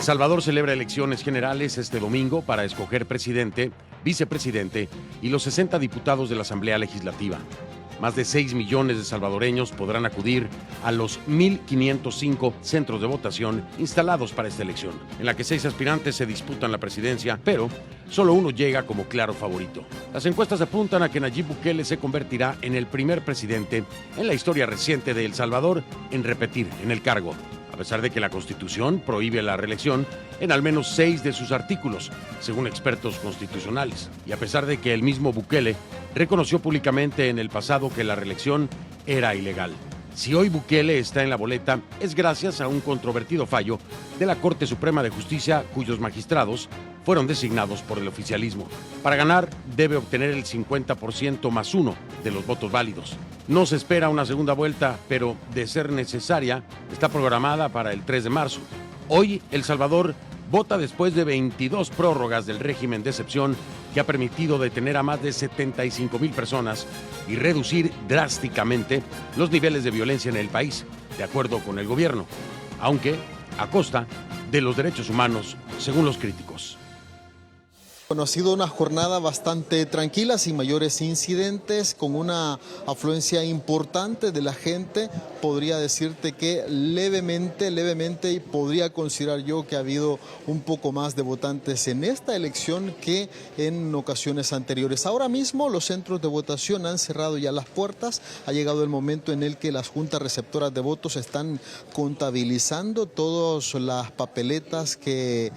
El Salvador celebra elecciones generales este domingo para escoger presidente, vicepresidente y los 60 diputados de la Asamblea Legislativa. Más de 6 millones de salvadoreños podrán acudir a los 1.505 centros de votación instalados para esta elección, en la que 6 aspirantes se disputan la presidencia, pero solo uno llega como claro favorito. Las encuestas apuntan a que Nayib Bukele se convertirá en el primer presidente en la historia reciente de El Salvador en repetir en el cargo, a pesar de que la Constitución prohíbe la reelección en al menos 6 de sus artículos, según expertos constitucionales, y a pesar de que el mismo Bukele reconoció públicamente en el pasado que la reelección era ilegal. Si hoy Bukele está en la boleta, es gracias a un controvertido fallo de la Corte Suprema de Justicia, cuyos magistrados fueron designados por el oficialismo. Para ganar, debe obtener el 50% más 1 de los votos válidos. No se espera una segunda vuelta, pero de ser necesaria, está programada para el 3 de marzo. Hoy, El Salvador vota después de 22 prórrogas del régimen de excepción que ha permitido detener a más de 75,000 personas y reducir drásticamente los niveles de violencia en el país, de acuerdo con el gobierno, aunque a costa de los derechos humanos, según los críticos. Bueno, ha sido una jornada bastante tranquila, sin mayores incidentes, con una afluencia importante de la gente. Podría decirte que levemente, y podría considerar yo que ha habido un poco más de votantes en esta elección que en ocasiones anteriores. Ahora mismo los centros de votación han cerrado ya las puertas. Ha llegado el momento en el que las juntas receptoras de votos están contabilizando todas las papeletas que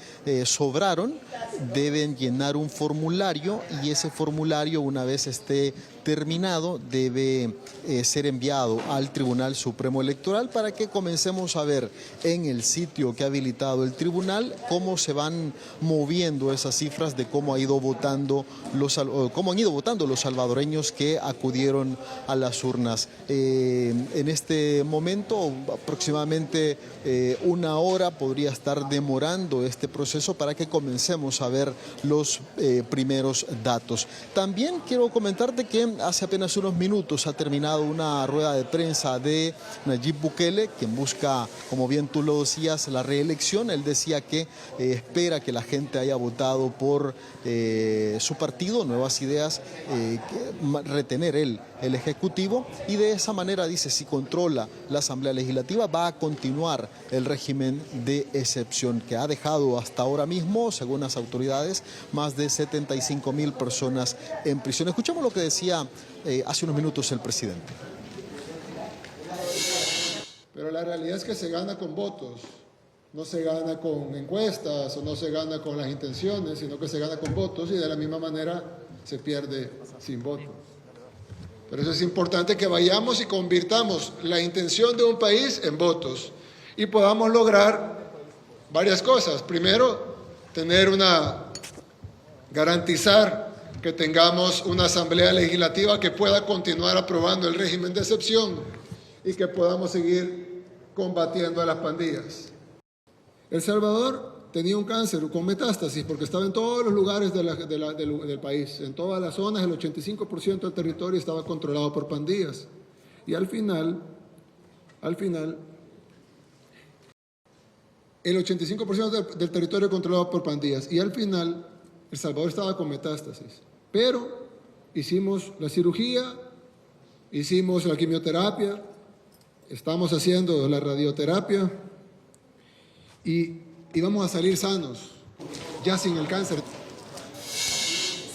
sobraron. Deben llenar un formulario y ese formulario, una vez esté terminado, debe ser enviado al Tribunal Supremo Electoral para que comencemos a ver en el sitio que ha habilitado el tribunal cómo se van moviendo esas cifras de cómo han ido votando los salvadoreños que acudieron a las urnas. En este momento, aproximadamente una hora podría estar demorando este proceso para que comencemos a ver los primeros datos. También quiero comentarte que hace apenas unos minutos ha terminado una rueda de prensa de Nayib Bukele, quien busca, como bien tú lo decías, la reelección. Él decía que espera que la gente haya votado por su partido, Nuevas Ideas, retener el Ejecutivo, y de esa manera, dice, si controla la Asamblea Legislativa, va a continuar el régimen de excepción que ha dejado hasta ahora mismo, según las autoridades, más de 75,000 personas en prisión. Escuchamos lo que decía hace unos minutos el presidente. Pero la realidad es que se gana con votos, no se gana con encuestas o no se gana con las intenciones, sino que se gana con votos, y de la misma manera se pierde sin votos. Por eso es importante que vayamos y convirtamos la intención de un país en votos y podamos lograr varias cosas. Primero, garantizar que tengamos una Asamblea Legislativa que pueda continuar aprobando el régimen de excepción y que podamos seguir combatiendo a las pandillas. El Salvador tenía un cáncer con metástasis porque estaba en todos los lugares del país, en todas las zonas. El 85% del territorio estaba controlado por pandillas. Y al final, el 85% del territorio controlado por pandillas. Y al final, El Salvador estaba con metástasis. Pero hicimos la cirugía, hicimos la quimioterapia, estamos haciendo la radioterapia y vamos a salir sanos, ya sin el cáncer.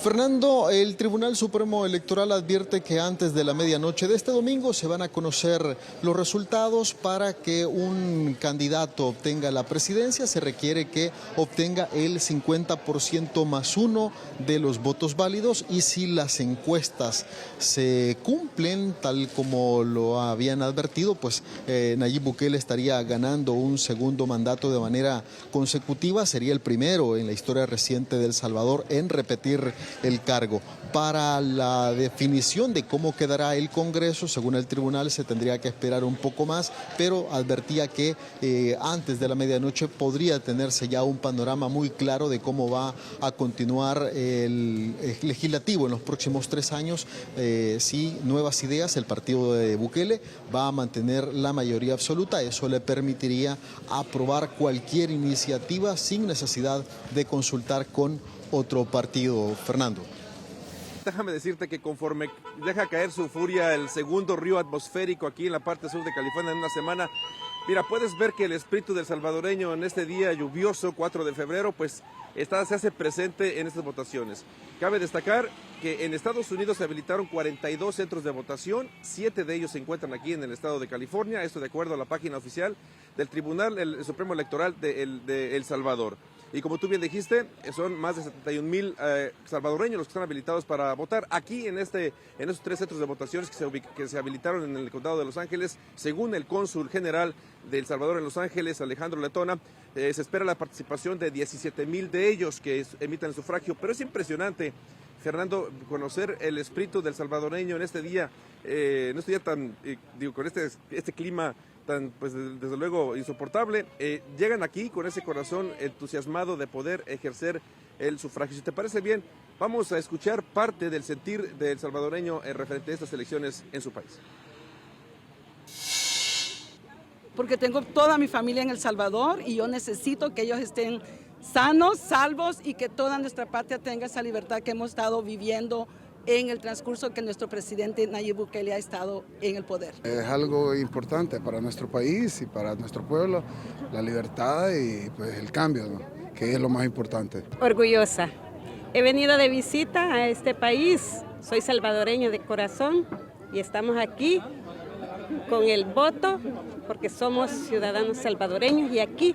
Fernando, el Tribunal Supremo Electoral advierte que antes de la medianoche de este domingo se van a conocer los resultados. Para que un candidato obtenga la presidencia se requiere que obtenga el 50% más 1 de los votos válidos, y si las encuestas se cumplen tal como lo habían advertido, pues Nayib Bukele estaría ganando un segundo mandato de manera consecutiva. Sería el primero en la historia reciente de El Salvador en repetir el cargo. Para la definición de cómo quedará el Congreso, según el tribunal, se tendría que esperar un poco más, pero advertía que antes de la medianoche podría tenerse ya un panorama muy claro de cómo va a continuar el legislativo en los próximos 3 años. Si Nuevas Ideas, el partido de Bukele, va a mantener la mayoría absoluta. Eso le permitiría aprobar cualquier iniciativa sin necesidad de consultar con otro partido. Fernando. Déjame decirte que conforme deja caer su furia el segundo río atmosférico aquí en la parte sur de California en una semana, mira, puedes ver que el espíritu del salvadoreño en este día lluvioso, 4 de febrero, pues se hace presente en estas votaciones. Cabe destacar que en Estados Unidos se habilitaron 42 centros de votación, 7 de ellos se encuentran aquí en el estado de California, esto de acuerdo a la página oficial del Tribunal Supremo Electoral de El Salvador. Y como tú bien dijiste, son más de 71,000 salvadoreños los que están habilitados para votar. Aquí en esos 3 centros de votaciones que se habilitaron en el condado de Los Ángeles, según el cónsul general de El Salvador en Los Ángeles, Alejandro Letona, se espera la participación de 17,000 de ellos que emitan el sufragio. Pero es impresionante, Fernando, conocer el espíritu del salvadoreño en este día tan, con este clima tan, pues desde luego insoportable. Llegan aquí con ese corazón entusiasmado de poder ejercer el sufragio. Si te parece bien, vamos a escuchar parte del sentir del salvadoreño referente a estas elecciones en su país. Porque tengo toda mi familia en El Salvador y yo necesito que ellos estén sanos, salvos y que toda nuestra patria tenga esa libertad que hemos estado viviendo en el transcurso que nuestro presidente Nayib Bukele ha estado en el poder. Es algo importante para nuestro país y para nuestro pueblo, la libertad y pues el cambio, ¿no? Que es lo más importante. Orgullosa. He venido de visita a este país, soy salvadoreña de corazón y estamos aquí con el voto porque somos ciudadanos salvadoreños y aquí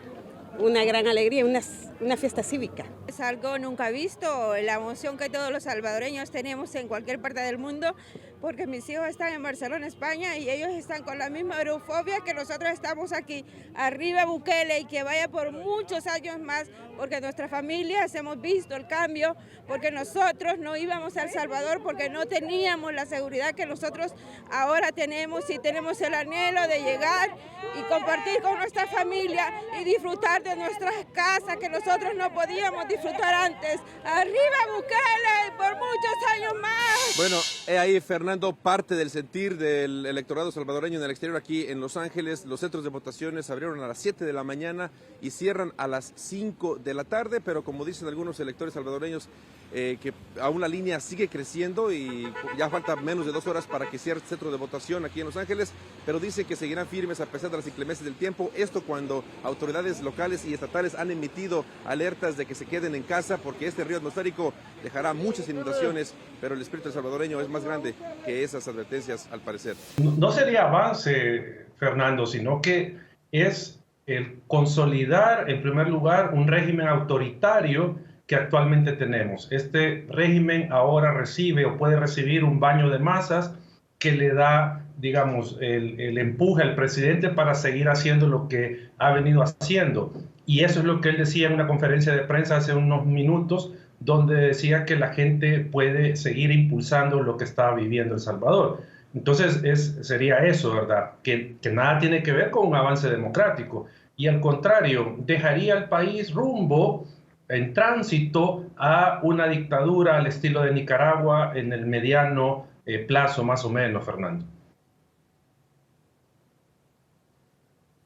una gran alegría, una fiesta cívica. Es algo nunca visto, la emoción que todos los salvadoreños tenemos en cualquier parte del mundo, porque mis hijos están en Barcelona, España, y ellos están con la misma eurofobia que nosotros estamos aquí. Arriba Bukele y que vaya por muchos años más, porque nuestras familias hemos visto el cambio, porque nosotros no íbamos a El Salvador porque no teníamos la seguridad que nosotros ahora tenemos y tenemos el anhelo de llegar y compartir con nuestra familia y disfrutar de nuestras casas que nosotros no podíamos disfrutar antes. Arriba Bukele por muchos años más. Bueno, ahí Fernando, parte del sentir del electorado salvadoreño en el exterior aquí en Los Ángeles. Los centros de votaciones abrieron a las 7 de la mañana y cierran a las 5 de la tarde, pero como dicen algunos electores salvadoreños, que aún la línea sigue creciendo y ya falta menos de 2 horas para que cierre el centro de votación aquí en Los Ángeles, pero dicen que seguirán firmes a pesar de las inclemencias del tiempo. Esto cuando autoridades locales y estatales han emitido alertas de que se queden en casa porque este río atmosférico dejará muchas inundaciones, pero el espíritu salvadoreño es más grande que esas advertencias al parecer. No sería avance, Fernando, sino que es el consolidar en primer lugar un régimen autoritario que actualmente tenemos. Este régimen ahora recibe o puede recibir un baño de masas que le da, digamos, el empuje al presidente para seguir haciendo lo que ha venido haciendo. Y eso es lo que él decía en una conferencia de prensa hace unos minutos, donde decía que la gente puede seguir impulsando lo que está viviendo El Salvador. Entonces sería eso, ¿verdad? Que nada tiene que ver con un avance democrático. Y al contrario, dejaría al país rumbo en tránsito a una dictadura al estilo de Nicaragua en el mediano plazo más o menos, Fernando.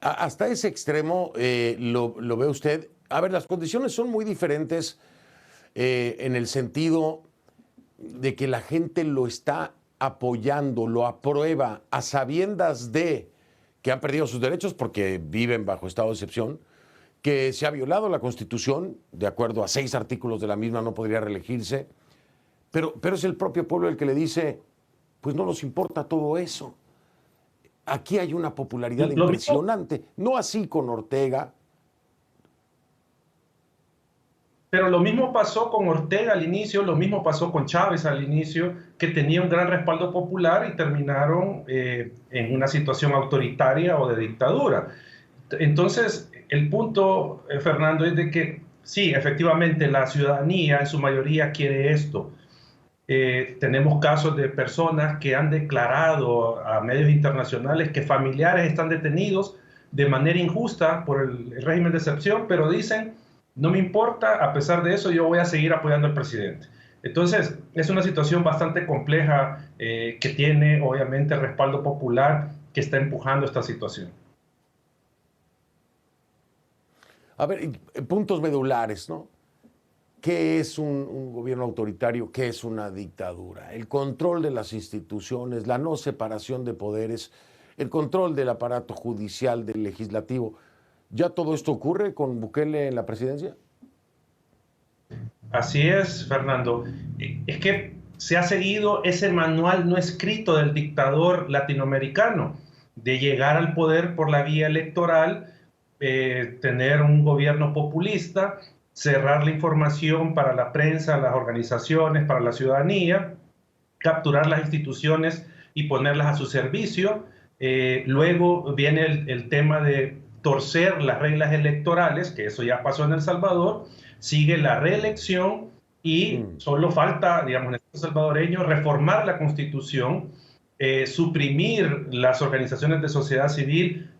Hasta ese extremo lo ve usted. A ver, las condiciones son muy diferentes en el sentido de que la gente lo está apoyando, lo aprueba a sabiendas de que han perdido sus derechos porque viven bajo estado de excepción, que se ha violado la Constitución, de acuerdo a 6 artículos de la misma no podría reelegirse, pero es el propio pueblo el que le dice, pues no nos importa todo eso. Aquí hay una popularidad impresionante, no así con Ortega. Pero lo mismo pasó con Ortega al inicio, lo mismo pasó con Chávez al inicio, que tenía un gran respaldo popular y terminaron en una situación autoritaria o de dictadura. Entonces, el punto, Fernando, es de que sí, efectivamente, la ciudadanía en su mayoría quiere esto, Tenemos casos de personas que han declarado a medios internacionales que familiares están detenidos de manera injusta por el régimen de excepción, pero dicen, no me importa, a pesar de eso yo voy a seguir apoyando al presidente. Entonces, es una situación bastante compleja que tiene obviamente el respaldo popular que está empujando esta situación. A ver, puntos medulares, ¿no? ¿Qué es un gobierno autoritario? ¿Qué es una dictadura? El control de las instituciones, la no separación de poderes, el control del aparato judicial, del legislativo. ¿Ya todo esto ocurre con Bukele en la presidencia? Así es, Fernando. Es que se ha seguido ese manual no escrito del dictador latinoamericano, de llegar al poder por la vía electoral, tener un gobierno populista, cerrar la información para la prensa, las organizaciones, para la ciudadanía, capturar las instituciones y ponerlas a su servicio. Luego viene el tema de torcer las reglas electorales, que eso ya pasó en El Salvador, sigue la reelección y solo falta, digamos, en el Estado salvadoreño, reformar la Constitución, suprimir las organizaciones de sociedad civil,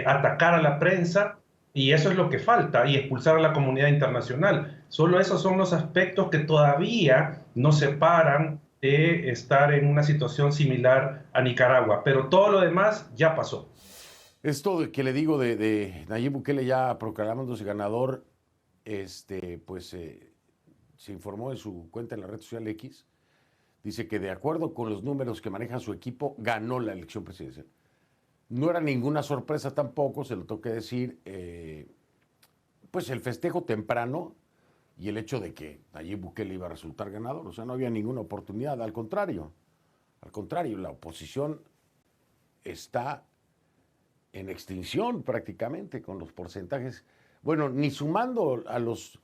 atacar a la prensa, y eso es lo que falta, y expulsar a la comunidad internacional. Solo esos son los aspectos que todavía nos separan de estar en una situación similar a Nicaragua, pero todo lo demás ya pasó. Esto de que le digo de Nayib Bukele ya proclamándose ganador, se informó en su cuenta en la red social X, dice que de acuerdo con los números que maneja su equipo, ganó la elección presidencial. No era ninguna sorpresa tampoco, se lo tengo que decir, pues el festejo temprano y el hecho de que Nayib Bukele iba a resultar ganador, o sea, no había ninguna oportunidad, al contrario, la oposición está en extinción prácticamente con los porcentajes, bueno, ni sumando a los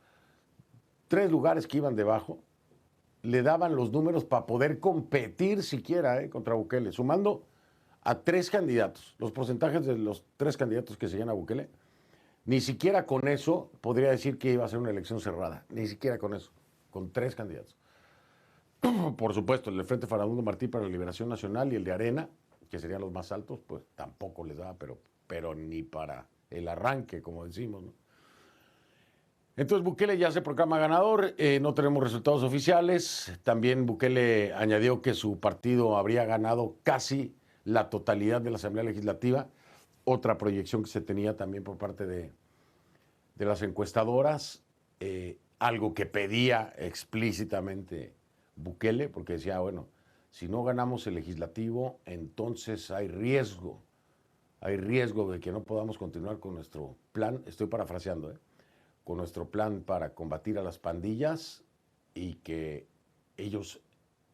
3 lugares que iban debajo, le daban los números para poder competir siquiera contra Bukele, sumando a 3 candidatos, los porcentajes de los 3 candidatos que seguían a Bukele, ni siquiera con eso podría decir que iba a ser una elección cerrada, ni siquiera con eso, con 3 candidatos. Por supuesto, el del Frente Farabundo Martí para la Liberación Nacional y el de Arena, que serían los más altos, pues tampoco les daba, pero ni para el arranque, como decimos, ¿no? Entonces Bukele ya se proclama ganador, no tenemos resultados oficiales, también Bukele añadió que su partido habría ganado casi la totalidad de la Asamblea Legislativa, otra proyección que se tenía también por parte de las encuestadoras, algo que pedía explícitamente Bukele, porque decía, bueno, si no ganamos el legislativo, entonces hay riesgo de que no podamos continuar con nuestro plan, estoy parafraseando, con nuestro plan para combatir a las pandillas y que ellos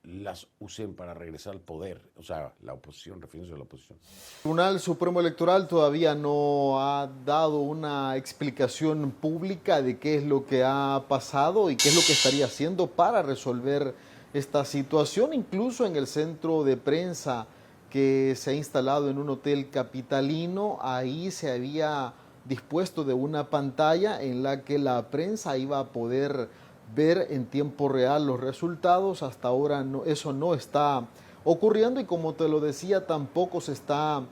las usen para regresar al poder, o sea, la oposición, refiriéndose a la oposición. El Tribunal Supremo Electoral todavía no ha dado una explicación pública de qué es lo que ha pasado y qué es lo que estaría haciendo para resolver esta situación. Incluso en el centro de prensa que se ha instalado en un hotel capitalino, ahí se había dispuesto de una pantalla en la que la prensa iba a poder ver en tiempo real los resultados. Hasta ahora eso no está ocurriendo y, como te lo decía, tampoco se está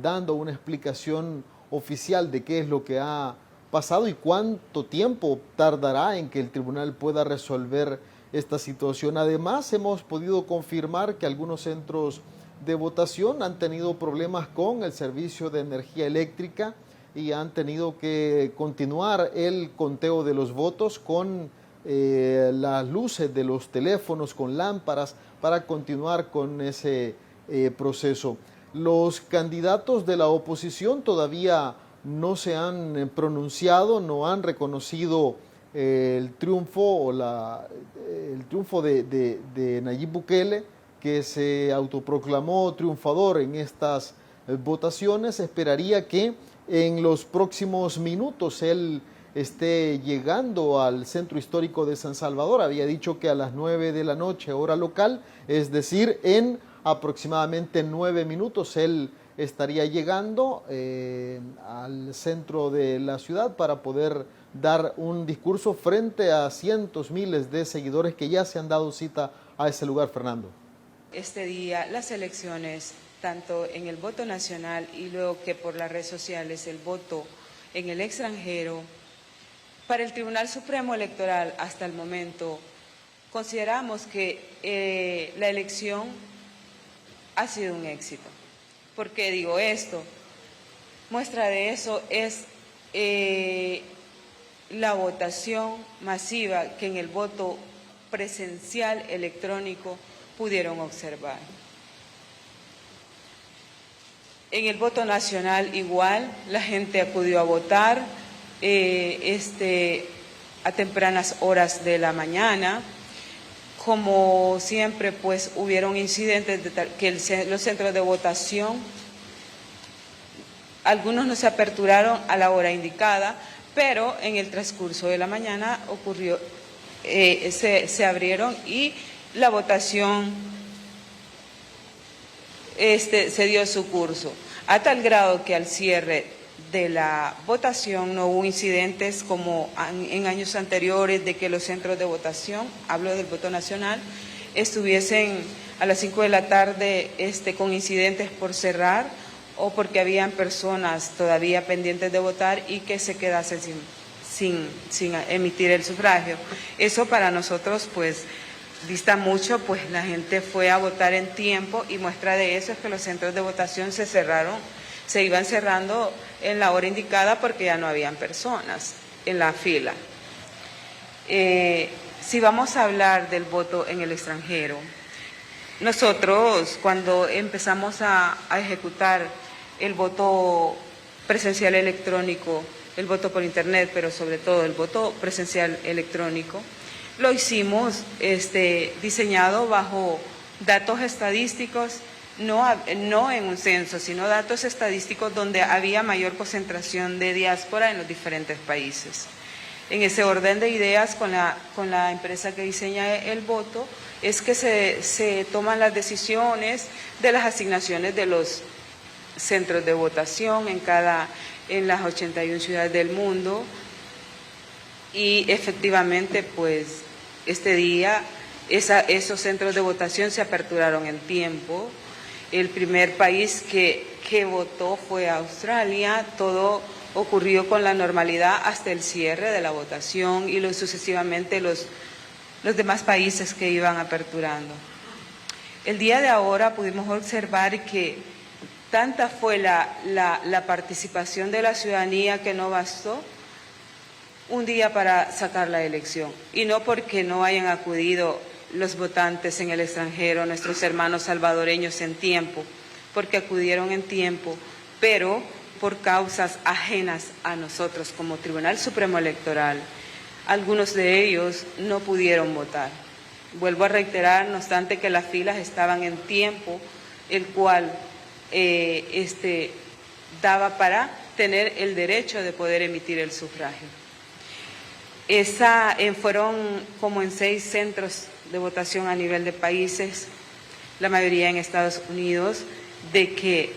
dando una explicación oficial de qué es lo que ha pasado y cuánto tiempo tardará en que el tribunal pueda resolver esta situación. Además, hemos podido confirmar que algunos centros de votación han tenido problemas con el servicio de energía eléctrica y han tenido que continuar el conteo de los votos con las luces de los teléfonos, con lámparas, para continuar con ese proceso. Los candidatos de la oposición todavía no se han pronunciado, no han reconocido el triunfo de Nayib Bukele, que se autoproclamó triunfador en estas votaciones. Esperaría que en los próximos minutos él esté llegando al centro histórico de San Salvador. Había dicho que a las 9 de la noche, hora local, es decir, en aproximadamente 9 minutos, él estaría llegando al centro de la ciudad para poder dar un discurso frente a cientos, miles de seguidores que ya se han dado cita a ese lugar, Fernando. Este día las elecciones, tanto en el voto nacional y luego que por las redes sociales el voto en el extranjero, para el Tribunal Supremo Electoral hasta el momento consideramos que la elección ha sido un éxito. ¿Por qué digo esto? Muestra de eso es la votación masiva que en el voto presencial electrónico pudieron observar. En el voto nacional igual, la gente acudió a votar a tempranas horas de la mañana. Como siempre, pues hubieron incidentes que los centros de votación, algunos no se aperturaron a la hora indicada, pero en el transcurso de la mañana ocurrió, se abrieron y la votación se dio su curso, a tal grado que al cierre de la votación no hubo incidentes como en años anteriores de que los centros de votación, hablo del voto nacional, estuviesen a las 5 de la tarde con incidentes por cerrar o porque habían personas todavía pendientes de votar y que se quedasen sin emitir el sufragio. Eso para nosotros pues dista mucho, pues la gente fue a votar en tiempo y muestra de eso es que los centros de votación se iban cerrando en la hora indicada porque ya no habían personas en la fila. Si vamos a hablar del voto en el extranjero, nosotros cuando empezamos a ejecutar el voto presencial electrónico, el voto por internet, pero sobre todo el voto presencial electrónico, lo hicimos diseñado bajo datos estadísticos, no en un censo, sino datos estadísticos donde había mayor concentración de diáspora en los diferentes países. En ese orden de ideas, con la empresa que diseña el voto, es que se toman las decisiones de las asignaciones de los centros de votación en las 81 ciudades del mundo, y efectivamente pues este día esos centros de votación se aperturaron en tiempo. El primer país que votó fue Australia. Todo ocurrió con la normalidad hasta el cierre de la votación y sucesivamente los demás países que iban aperturando. El día de ahora pudimos observar que tanta fue la participación de la ciudadanía que no bastó un día para sacar la elección, y no porque no hayan acudido los votantes en el extranjero, nuestros hermanos salvadoreños en tiempo, porque acudieron en tiempo, pero por causas ajenas a nosotros como Tribunal Supremo Electoral, algunos de ellos no pudieron votar. Vuelvo a reiterar, no obstante que las filas estaban en tiempo, el cual daba para tener el derecho de poder emitir el sufragio. Fueron como en 6 centros de votación a nivel de países, la mayoría en Estados Unidos, de que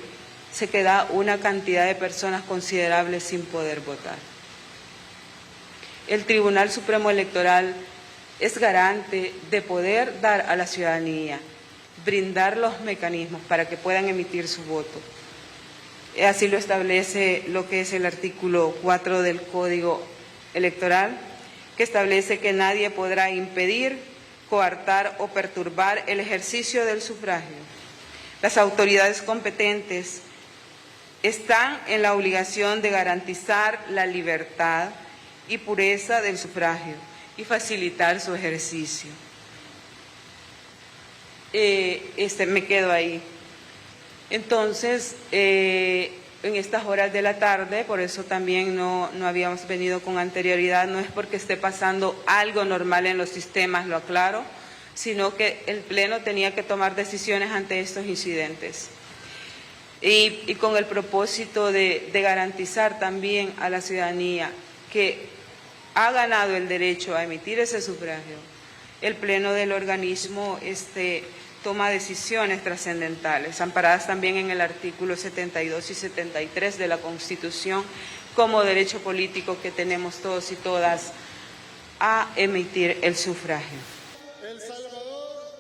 se queda una cantidad de personas considerables sin poder votar. El Tribunal Supremo Electoral es garante de poder dar a la ciudadanía, brindar los mecanismos para que puedan emitir su voto. Así lo establece lo que es el artículo 4 del Código Electoral, que establece que nadie podrá impedir, coartar o perturbar el ejercicio del sufragio. Las autoridades competentes están en la obligación de garantizar la libertad y pureza del sufragio y facilitar su ejercicio. Me quedo ahí. Entonces, en estas horas de la tarde, por eso también no habíamos venido con anterioridad, no es porque esté pasando algo normal en los sistemas, lo aclaro, sino que el Pleno tenía que tomar decisiones ante estos incidentes. Y con el propósito de garantizar también a la ciudadanía que ha ganado el derecho a emitir ese sufragio, el Pleno del organismo toma decisiones trascendentales, amparadas también en el artículo 72 y 73 de la Constitución, como derecho político que tenemos todos y todas a emitir el sufragio. El Salvador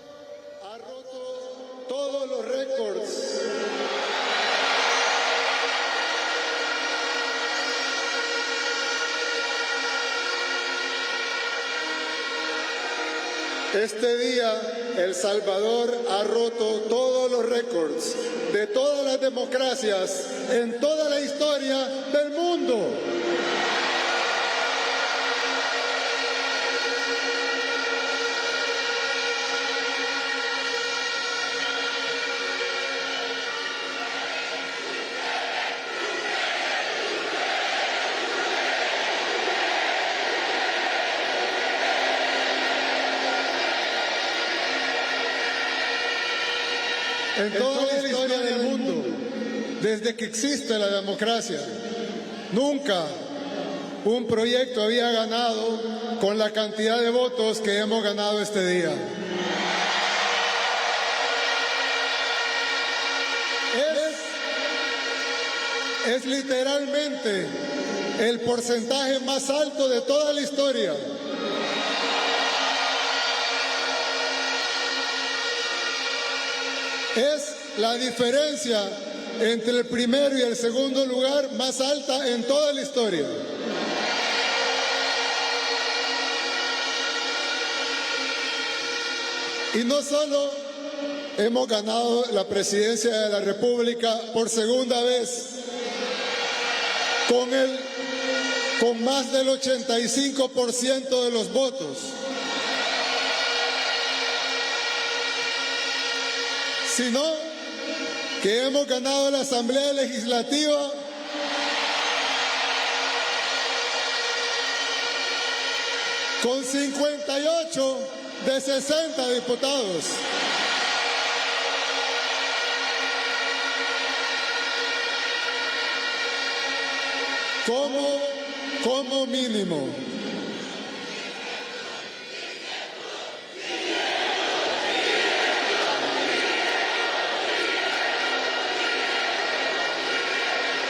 Este día, El Salvador ha roto todos los récords de todas las democracias en toda la historia del mundo. En toda la historia del mundo, desde que existe la democracia, nunca un proyecto había ganado con la cantidad de votos que hemos ganado este día. Es literalmente el porcentaje más alto de toda la historia. Es la diferencia entre el primero y el segundo lugar más alta en toda la historia. Y no solo hemos ganado la presidencia de la República por segunda vez, con más del 85% de los votos, sino que hemos ganado la Asamblea Legislativa con 58 de 60 diputados. Como mínimo.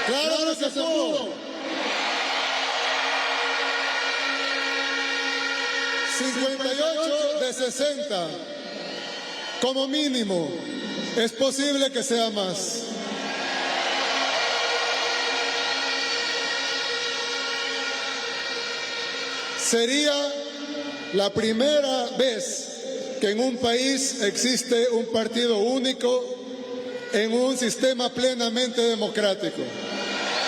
¡Claro que se pudo! 58 de 60, como mínimo. Es posible que sea más. Sería la primera vez que en un país existe un partido único en un sistema plenamente democrático.